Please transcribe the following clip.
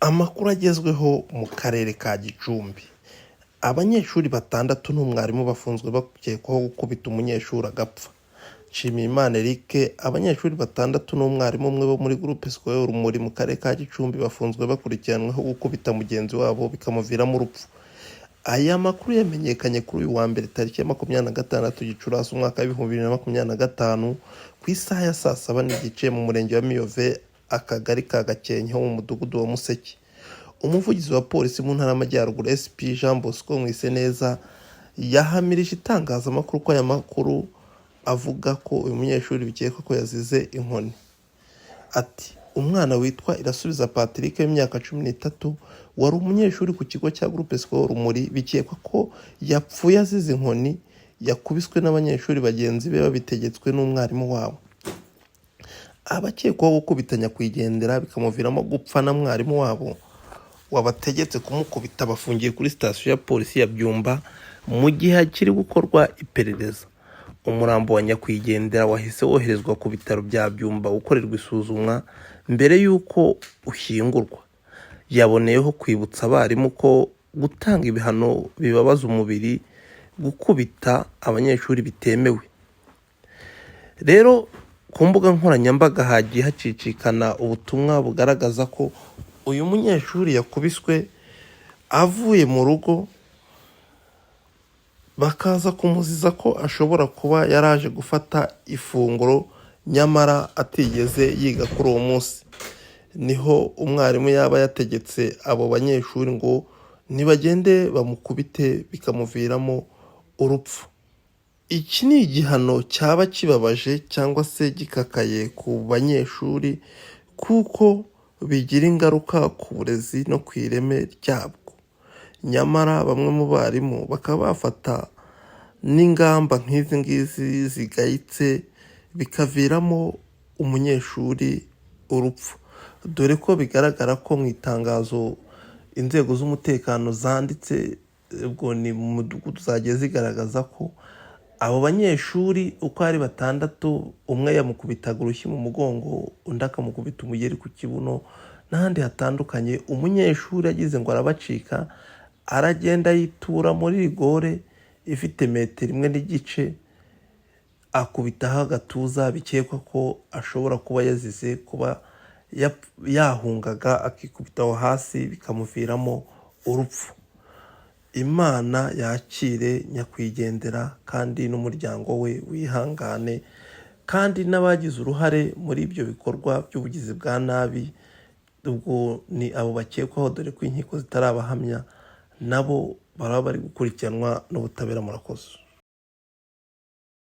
Amakuru agezweho mu karere ka Gicumbi. Abanyeshuri 6 n'umwarimu bafunzwe bakekwaho gukubita umunyeshuri agapfa. Nshimiyimana Eric, abanyeshuri 6 n'umwarimu umwe bo muri groupe scolaire Urumuri mu karere ka Gicumbi bafunzwe bakurikiranweho gukubita mugenzi wabo bikamuviramo urupfu. Aya makuru yamenyekanye kuri uyu wa mbere tariki ya 26 Gicurasi umwaka wa 2025 ku isaha ya saa 7 mu murenge wa Miyove, akagari ka Gakenke ho mu mudugudu wa Museke. Umuvugizi wa polisi mu ntara y'Amajyaruguru SP Jean Bosco Mwiseneza yahamirije itangazamakuru ko aya makuru avuga ko uyu munyeshuri bikekwa ko yazize inkoni. Ati umwana witwa Irasubiza Patrick w'imyaka 13 wari umunyeshuri ku kigo cya groupe scolaire Urumuri, bikekwa ko yapfuye azize inkoni yakubiswe n'abanyeshuri bagenzi be babitegetswe n'umwarimu wabo. Abakekwaho gukubitanya kwigendera bikamuviramo gupfa na mwarimu wabo wabategetse kumukubita bafungiye kuri station ya polisi ya Byumba mu gihe hakiri gukorwa iperereza. Umurambo wa nyakwigendera wahise woherezwa ku bitaro bya Byumba ukorerwa isuzumwa mbere y'uko ushyingurwa. Yaboneyeho kwibutsa abarimu ko gutanga ibihano bibabaza umubiri gukubita abanyeshuri bitemewe. Rero ku mbuga nkoranyambaga hagiye hacicikana ubutumwa bugaragaza ko uyu munyeshuri yakubiswe avuye mu rugo, bakaza kumuziza ko ashobora kuba yaraje gufata ifunguro nyamara atigeze yiga kuri uwo munsi. Niho umwarimu yaba yategetse abo banyeshuri ngo nibagende bamukubite bikamuviramo urupfu. Iki ni igihano cyaba kibabaje cyangwa se gikakaye ku banyeshuri kuko bigira ingaruka ku burezi no ku ireme ryabwo. Nyamara bamwe mu barimu bakaba bafata n'ingamba nk'izi ngizi zigayitse bikaviramo umunyeshuri urupfu, dore ko bigaragara ko mu itangazo inzego z'umutekano zanditse ubwo ni mu mudugudu zagiye zigaragaza ko abo banyeshuri uko ari 6, umwe yamukubitaga urushyi mu mugongo, undi akamukubita umugeri ku kibuno n'ahandi hatandukanye. Umunyeshuri agize ngo arabacika, aragenda yitura muri rigore ifite 1.5 metero akubitaho agatuza, bikekwa ko ashobora kuba yazize kuba yahungaga akikubitaho hasi bikamuviramo urupfu. Imana yakire nyakwigendera kandi n'umuryango we wihangane, kandi n'abagize uruhare muri ibyo bikorwa by'ubugizi bwa nabi ubwo ni abo bakekwaho, dore ko inkiko zitarabahamya nabo baraba bari gukurikiranwa n'ubutabera. Murakoze.